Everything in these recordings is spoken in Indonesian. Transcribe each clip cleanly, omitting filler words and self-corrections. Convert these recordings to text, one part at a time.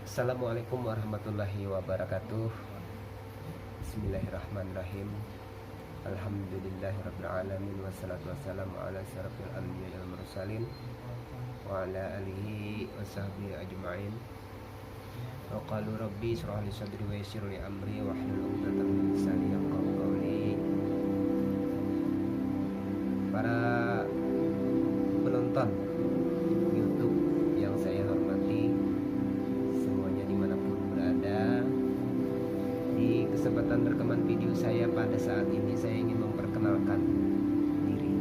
Assalamualaikum warahmatullahi wabarakatuh. Bismillahirrahmanirrahim. Alhamdulillahirrabbilalamin. Wassalatu wassalamu ala asyrafil anbiya'i wal mursalin wa ala alihi wa sahbihi ajma'in. Wa qalu rabbi ishrah li sadri wa yassir li amri wa hlul 'uqdatam min lisani yafqahu qawli. Para penonton YouTube yang saya hormati semuanya dimanapun berada, di kesempatan rekaman video saya pada saat ini saya ingin memperkenalkan diri,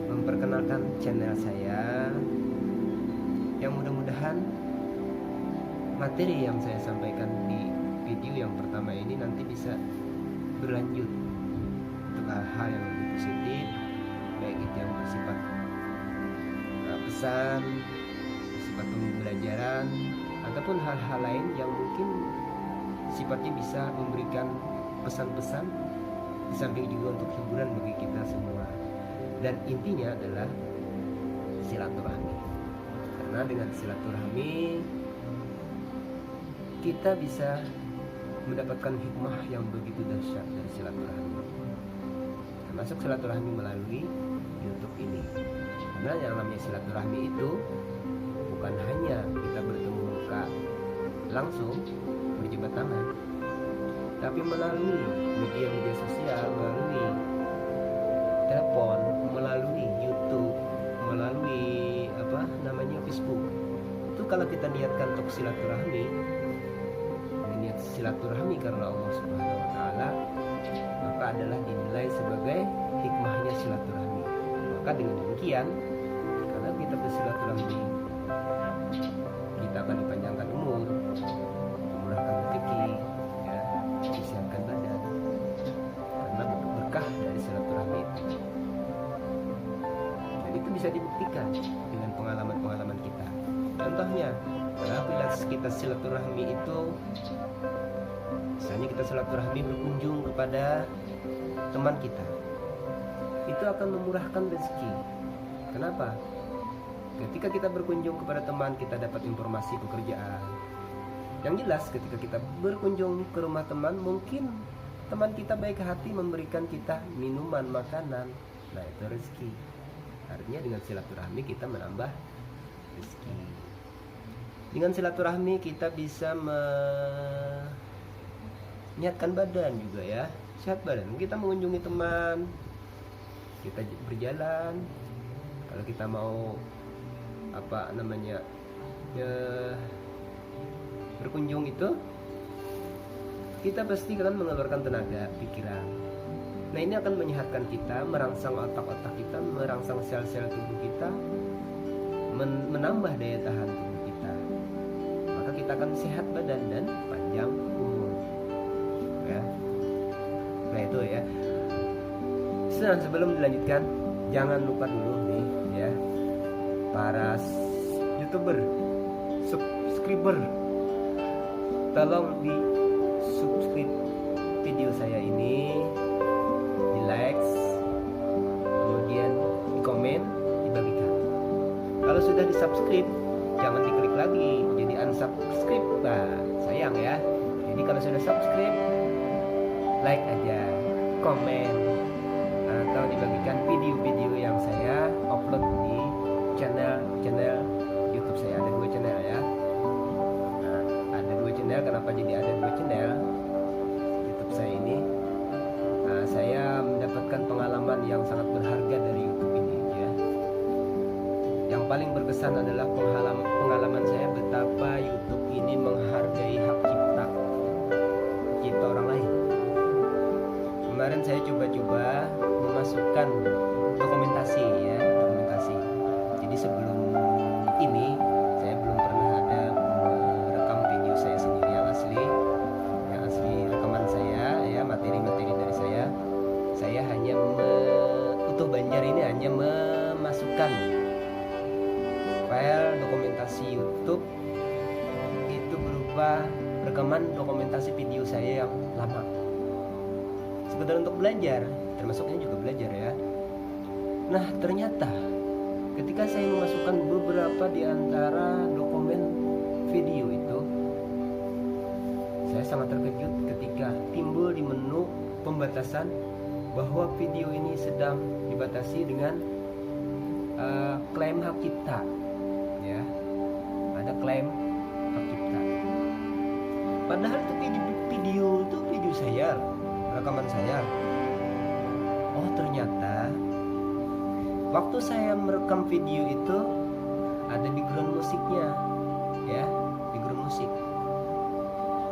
memperkenalkan channel saya, yang mudah-mudahan materi yang saya sampaikan di video yang pertama ini nanti bisa berlanjut untuk hal-hal yang lebih positif, baik itu yang bersifat pesan, bersifat pembelajaran, ataupun hal-hal lain yang mungkin sifatnya bisa memberikan pesan-pesan, di samping juga untuk hiburan bagi kita semua. Dan intinya adalah silaturahmi, karena dengan silaturahmi kita bisa mendapatkan hikmah yang begitu dahsyat dari silaturahmi, termasuk silaturahmi melalui YouTube ini. Karena yang namanya silaturahmi itu bukan hanya kita bertemu muka langsung berjabat tangan, tapi melalui media-media sosial, melalui telepon, melalui YouTube, melalui Facebook. Itu kalau kita niatkan untuk silaturahmi, niat silaturahmi karena Allah Subhanahu wa taala, maka adalah dinilai sebagai hikmahnya silaturahmi. Maka dengan demikian, karena kita bersilaturahmi, kita akan dipanjangkan umur, memurahkan rezeki, ya, disehatkan badan, karena berkah dari silaturahmi itu. Dan itu bisa dibuktikan dengan pengalaman-pengalaman kita. Contohnya, bila kita silaturahmi itu, misalnya kita silaturahmi berkunjung kepada teman kita, itu akan memurahkan rezeki. Kenapa? Ketika kita berkunjung kepada teman, kita dapat informasi pekerjaan. Yang jelas, ketika kita berkunjung ke rumah teman, mungkin teman kita baik hati memberikan kita minuman, makanan. Nah, itu rezeki. Artinya dengan silaturahmi kita menambah rezeki. Dengan silaturahmi kita bisa menyehatkan badan juga, ya, sehat badan. Kita mengunjungi teman, kita berjalan, kalau kita mau berkunjung itu, kita pasti akan mengeluarkan tenaga, pikiran. Nah, ini akan menyehatkan kita, merangsang otak-otak kita, merangsang sel-sel tubuh kita, menambah daya tahan tubuh kita. Maka kita akan sehat badan dan panjang umur, ya. Nah, itu ya. Sebelum dilanjutkan, jangan lupa dulu nih, ya, para YouTuber, subscriber, tolong di subscribe video saya ini, di like, kemudian di komen, dibagikan. Kalau sudah di subscribe, jangan diklik lagi jadi unsubscribe, nah sayang ya. Jadi kalau sudah subscribe, like aja, komen, atau dibagikan video-video yang saya upload di channel YouTube saya. Ada 2 channel, ya. Nah, ada 2 channel. Kenapa jadi ada 2 channel YouTube saya ini? Nah, saya mendapatkan pengalaman yang sangat berharga dari YouTube ini, ya. Yang paling berkesan adalah pengalaman saya betapa YouTube ini menghargai hak cipta orang lain. Kemarin saya coba-coba memasukkan dokumentasi, ya, dokumentasi. Jadi sebelum ini saya belum pernah ada merekam video saya sendiri yang asli rekaman saya, ya, materi-materi dari saya. Saya hanya utuh Banjar ini hanya memasukkan file dokumentasi YouTube itu berupa rekaman dokumentasi video saya yang lama, sekedar untuk belajar, termasuknya juga belajar, ya. Nah, ternyata ketika saya memasukkan beberapa di antara dokumen video itu, sangat terkejut ketika timbul di menu pembatasan bahwa video ini sedang dibatasi dengan klaim hak cipta, ya, ada klaim hak cipta. Padahal itu video saya, rekaman saya. Oh, ternyata waktu saya merekam video itu ada background musiknya, ya, background musik.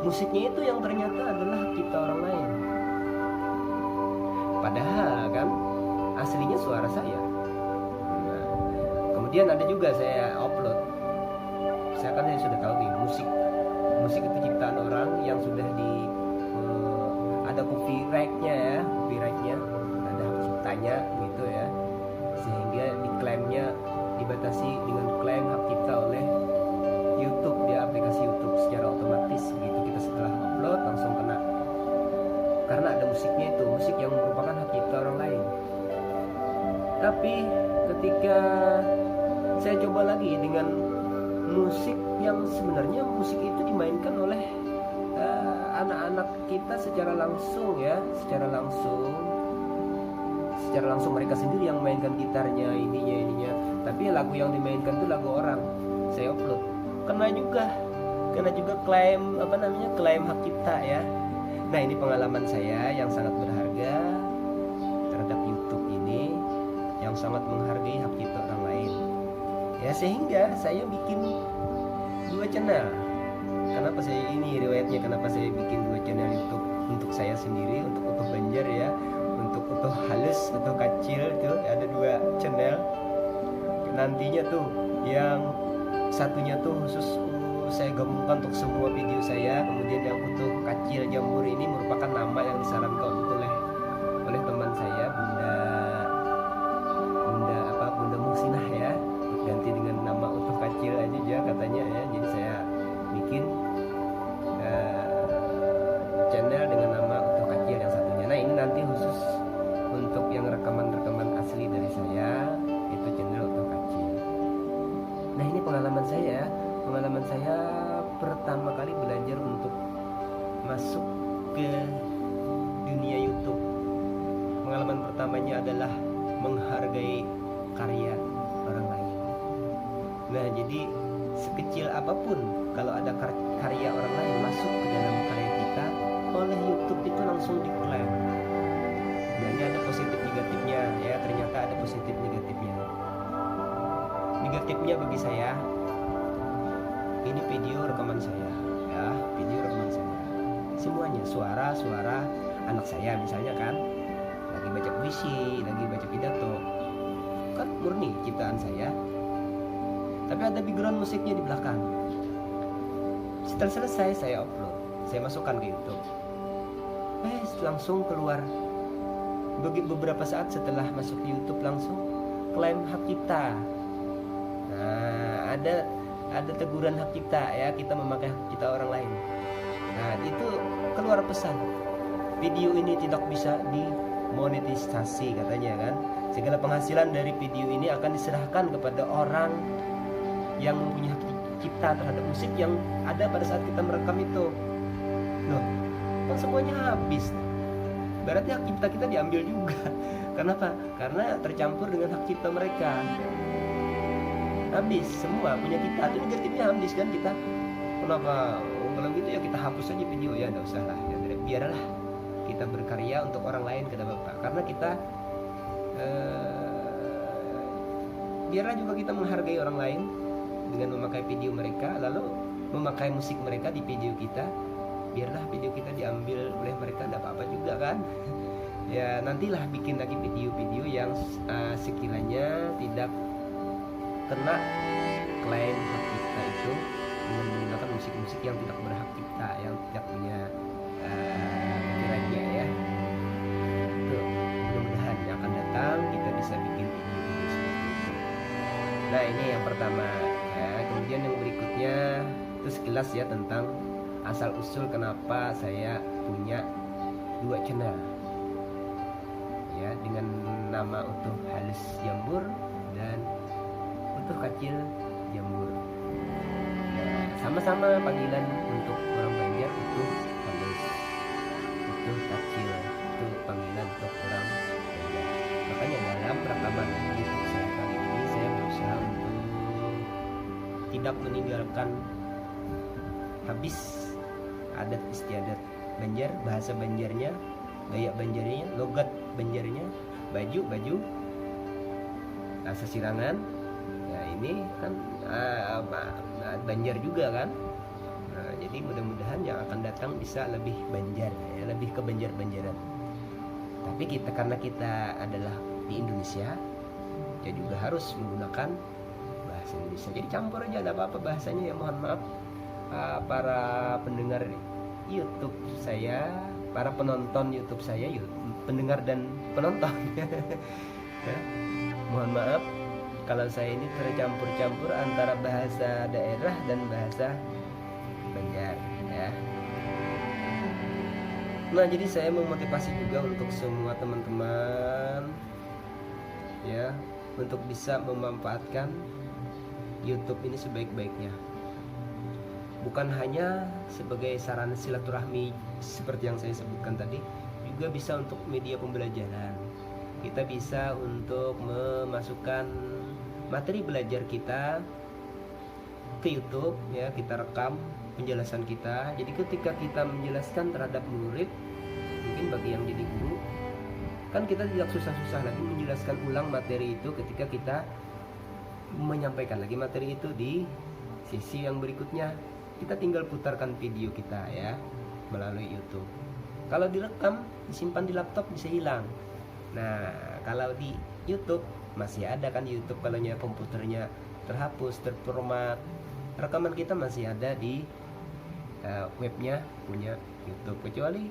Musiknya itu yang ternyata adalah hak cipta orang lain. Padahal kan aslinya suara saya. Nah, kemudian ada juga saya upload. Saya sudah tahu nih, musik itu ciptaan orang yang sudah ada copyrightnya, ya, copyrightnya, ada hak ciptanya gitu ya, sehingga diklaimnya dibatasi dengan klaim hak cipta oleh YouTube, di aplikasi YouTube secara otomatis gitu. Kita setelah upload langsung kena, karena ada musiknya, itu musik yang merupakan hak cipta orang lain. Tapi ketika saya coba lagi dengan musik yang sebenarnya musik itu dimainkan oleh anak-anak kita secara langsung, ya, secara langsung mereka sendiri yang mainkan gitarnya, ininya, tapi lagu yang dimainkan itu lagu orang. Saya upload, kena juga klaim klaim hak cipta, ya. Nah, ini pengalaman saya yang sangat berharga terhadap YouTube ini, yang sangat menghargai hak cipta orang lain, ya, sehingga saya bikin 2 channel. Kenapa saya bikin 2 channel YouTube untuk saya sendiri, untuk Utuh Banjar, ya, untuk Utuh Halus, Utuh Kacil, tuh ada 2 channel. Nantinya tuh yang satunya tuh khusus saya gabungkan untuk semua video saya. Kemudian yang Utuh Kacil Jambur ini merupakan nama yang disarankan oleh teman saya, Bunda Musinah, ya, ganti dengan nama Utuh Kacil aja katanya, ya. Jadi saya bikin channel dengan nama Utuh Kacil yang satunya. Nah, ini nanti khusus untuk yang rekaman asli dari saya, itu channel Utuh Kacil. Nah, ini pengalaman saya pertama kali belajar untuk masuk ke dunia YouTube. Pengalaman pertamanya adalah menghargai karya orang lain. Nah, jadi sekecil apapun, kalau ada karya orang lain masuk ke dalam karya kita, oleh YouTube itu langsung diklaim. Dan ini ada positif negatifnya, ya, ternyata ada positif negatifnya. Negatifnya bagi saya, ini video rekaman saya, ya, semuanya suara anak saya misalnya, kan, lagi baca puisi, lagi baca pidato, kan murni ciptaan saya, tapi ada background musiknya di belakang. Setelah selesai saya upload, saya masukkan ke YouTube, langsung keluar. Beberapa saat setelah masuk ke YouTube langsung klaim hak cipta. Nah, ada teguran hak cipta, ya, kita memakai hak cipta orang lain. Nah, itu keluar pesan, video ini tidak bisa dimonetisasi katanya, kan. Segala penghasilan dari video ini akan diserahkan kepada orang yang mempunyai hak cipta terhadap musik yang ada pada saat kita merekam itu. Loh, kan semuanya habis. Berarti hak cipta kita diambil juga. Kenapa? Karena tercampur dengan hak cipta mereka. Habis semua punya kita. Itu negatifnya habis, kan, kita. Kenapa? Kalau gitu ya kita hapus aja video, ya, enggak usah lah, ya, biarlah kita berkarya untuk orang lain, kata Bapak. Karena kita biarlah juga kita menghargai orang lain dengan memakai video mereka, lalu memakai musik mereka di video kita. Biarlah video kita diambil oleh mereka, enggak apa-apa juga, kan. Ya, nantilah bikin lagi video-video yang sekiranya tidak kena klaim hak cipta itu, dengan menggunakan musik-musik yang tidak berhak cipta, yang tidak punya copyrightnya, ya. Itu mudah-mudahan yang akan datang kita bisa bikin video-video seperti itu. Nah, ini yang pertama, ya. Kemudian yang berikutnya itu sekilas, ya, tentang asal usul kenapa saya punya 2 channel, ya, dengan nama Utuh Halus Jambur dan Utuh Kacil Jambur. Sama-sama panggilan untuk orang Banjar, Utuh Halus. utuh kecil, itu panggilan untuk orang Banjar. Makanya dalam rekaman YouTube saya kali ini saya berusaha untuk tidak meninggalkan habis adat istiadat Banjar, bahasa Banjarnya, gaya Banjarnya, logat Banjarnya, baju rasa sirangan. Ya ini kan Banjar juga kan. Nah, jadi mudah-mudahan yang akan datang bisa lebih Banjar, ya, lebih ke Banjar-Banjaran. Tapi karena kita adalah di Indonesia, jadi juga harus menggunakan bahasa Indonesia. Jadi campur aja, ada apa-apa bahasanya ya, mohon maaf para pendengar YouTube saya, para penonton YouTube saya, pendengar dan penonton. Ya, mohon maaf kalau saya ini tercampur-campur antara bahasa daerah dan bahasa Banjar, ya. Nah, jadi saya memotivasi juga untuk semua teman-teman, ya, untuk bisa memanfaatkan YouTube ini sebaik-baiknya. Bukan hanya sebagai sarana silaturahmi seperti yang saya sebutkan tadi, juga bisa untuk media pembelajaran. Kita bisa untuk memasukkan materi belajar kita ke YouTube, ya, kita rekam penjelasan kita. Jadi ketika kita menjelaskan terhadap murid, mungkin bagi yang jadi guru, kan kita tidak susah-susah lagi menjelaskan ulang materi itu ketika kita menyampaikan lagi materi itu di sisi yang berikutnya. Kita tinggal putarkan video kita, ya, melalui YouTube. Kalau direkam, disimpan di laptop bisa hilang. Nah, kalau di YouTube masih ada kan YouTube, kalau komputernya terhapus, terformat, rekaman kita masih ada di webnya punya YouTube, kecuali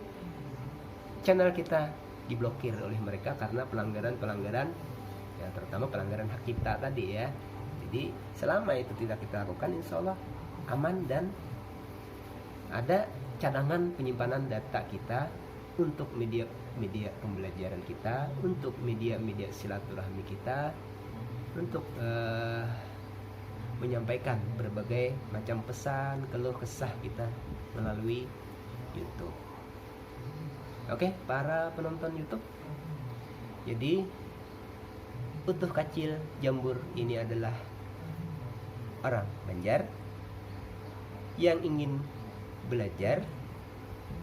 channel kita diblokir oleh mereka karena pelanggaran, ya, terutama pelanggaran hak cipta tadi, ya. Jadi selama itu tidak kita lakukan, insya Allah aman dan ada cadangan penyimpanan data kita untuk media pembelajaran kita, untuk media silaturahmi kita, untuk menyampaikan berbagai macam pesan, keluh kesah kita melalui YouTube. Oke, para penonton YouTube, jadi utuh kecil Jambur ini adalah orang Banjar yang ingin belajar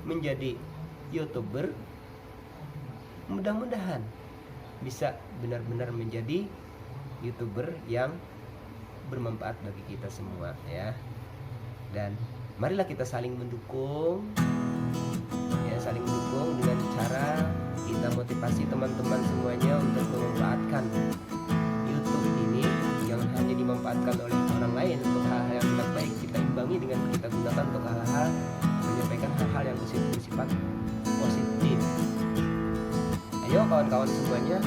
menjadi YouTuber. Mudah-mudahan bisa benar-benar menjadi YouTuber yang bermanfaat bagi kita semua, ya. Dan marilah kita saling mendukung, ya, saling mendukung dengan cara kita motivasi teman-teman semuanya untuk memanfaatkan YouTube ini. Jangan hanya dimanfaatkan oleh orang lain untuk hal-hal yang tidak baik, kita imbangi dengan kita gunakan untuk hal-hal menyampaikan hal-hal yang bersifat positif. Ayo kawan-kawan semuanya,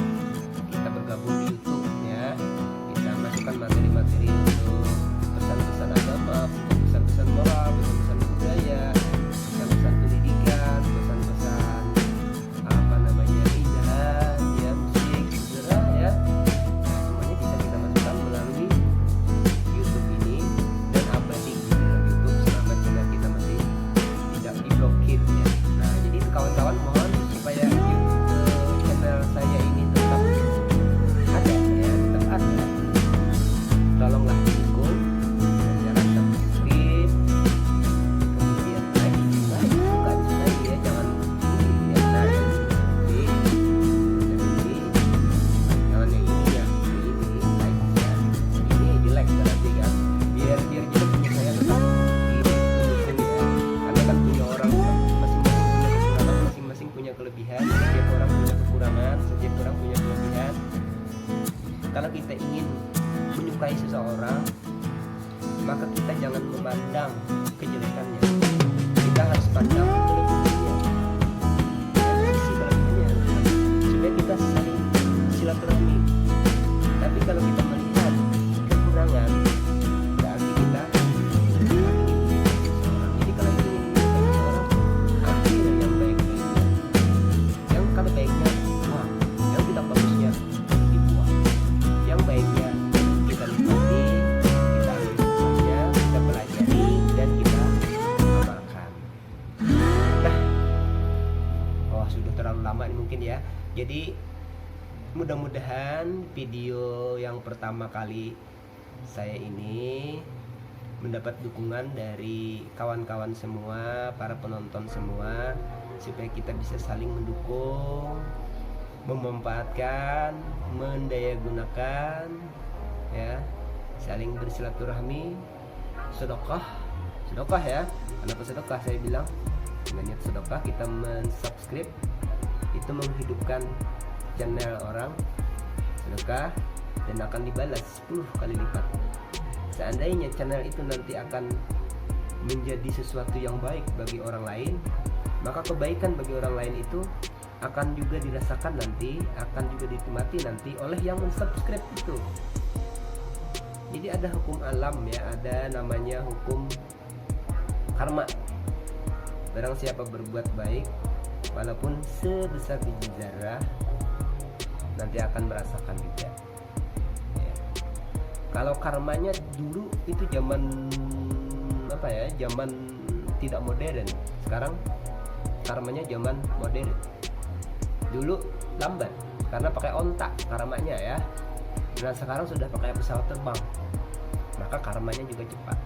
kita bergabung di YouTube, ya. Kita masukkan materi-materi untuk pesan-pesan agama, untuk pesan-pesan moral, pesan-pesan budaya, pesan-pesan pendidikan, pesan-pesan keindahan, ya, musik, sejarah, ya. Nah, semuanya bisa kita masukkan melalui YouTube ini dan abadi di dalam YouTube selama channel kita masih tidak diblokir, ya. Nah, jadi kawan-kawan mohon supaya channel saya ini tetap ada, ya, tetap ada. Tolonglah dukung dengan cara subscribe, kemudian bukan like ya, jangan ya, nah, jangan yang ini ya, ini like ya, ini di like berarti kan, biar kita punya saya tetap didukung, ya, karena kan punya orang masing-masing punya kelebihan, setiap orang punya kekurangan, setiap orang punya kelebihan. Kalau kita ingin menyukai seseorang, maka kita jangan memandang kejelekannya, kita harus pandang kelebihannya, sisi kelebihannya, supaya kita saling silaturahmi. Tapi kalau kita melihat kekurangan, berarti kita seseorang. Jadi kalau ingin menyukai seseorang, ambil yang baik-baiknya, yang kalau baiknya buang, yang tidak bagusnya dibuang, yang baiknya kita nikmati, kita ambil semuanya, kita pelajari, dan mungkin ya. Jadi mudah-mudahan video yang pertama kali saya ini mendapat dukungan dari kawan-kawan semua, para penonton semua, supaya kita bisa saling mendukung, memanfaatkan, mendayagunakan, ya, saling bersilaturahmi, sedekah ya. Kenapa sedekah saya bilang? Dengan niat sedekah kita mensubscribe, itu menghidupkan channel orang, sedekah, dan akan dibalas 10 kali lipat. Seandainya channel itu nanti akan menjadi sesuatu yang baik bagi orang lain, maka kebaikan bagi orang lain itu akan juga dirasakan nanti, akan juga dinikmati nanti oleh yang mensubscribe itu. Jadi ada hukum alam ya, ada namanya hukum karma. Barang siapa berbuat baik, walaupun sebesar biji zarah, nanti akan merasakan juga. Kalau karmanya dulu itu zaman apa ya? Zaman tidak modern. Sekarang karmanya zaman modern. Dulu lambat karena pakai ontak karmanya ya. Nah, sekarang sudah pakai pesawat terbang. Maka karmanya juga cepat.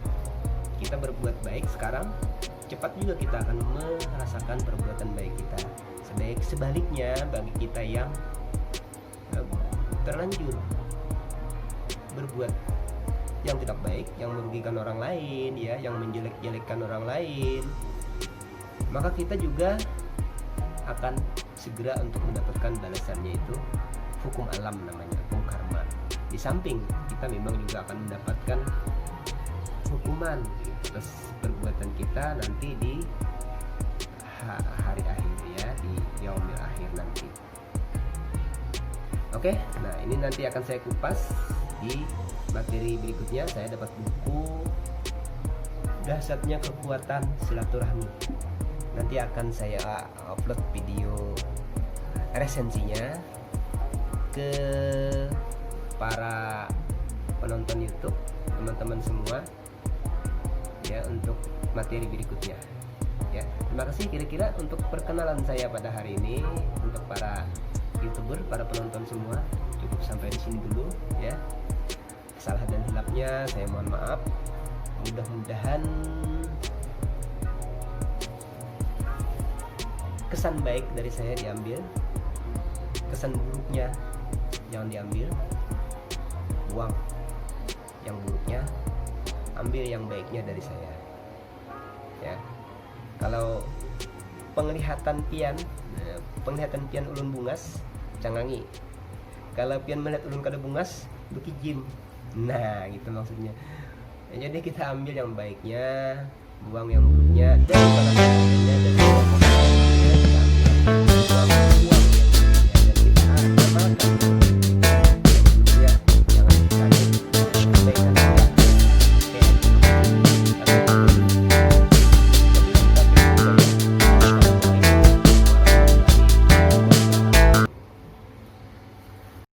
Kita berbuat baik sekarang, cepat juga kita akan merasakan perbuatan baik kita. Sebaliknya bagi kita yang terlanjur berbuat yang tidak baik, yang merugikan orang lain ya, yang menjelek-jelekkan orang lain, maka kita juga akan segera untuk mendapatkan balasannya, itu hukum alam namanya, hukum karma. Di samping kita memang juga akan mendapatkan hukuman atas perbuatan kita nanti di hari akhir ya, di yaumil akhir nanti. Oke, nah ini nanti akan saya kupas di materi berikutnya. Saya dapat buku Dahsyatnya Kekuatan Silaturahmi. Nanti akan saya upload video resensinya ke para penonton YouTube, teman-teman semua ya, untuk materi berikutnya ya. Terima kasih. Kira-kira untuk perkenalan saya pada hari ini untuk para YouTuber, para penonton semua, cukup sampai di sini dulu ya. Salah dan hilapnya saya mohon maaf. Mudah-mudahan kesan baik dari saya diambil, kesan buruknya jangan diambil. Buang yang buruknya, ambil yang baiknya dari saya ya. Kalau penglihatan pian ulun bungas cangangi, kalau pian melihat ulun kada bungas bekijim. Nah gitu maksudnya. Jadi kita ambil yang baiknya, buang yang buruknya, dan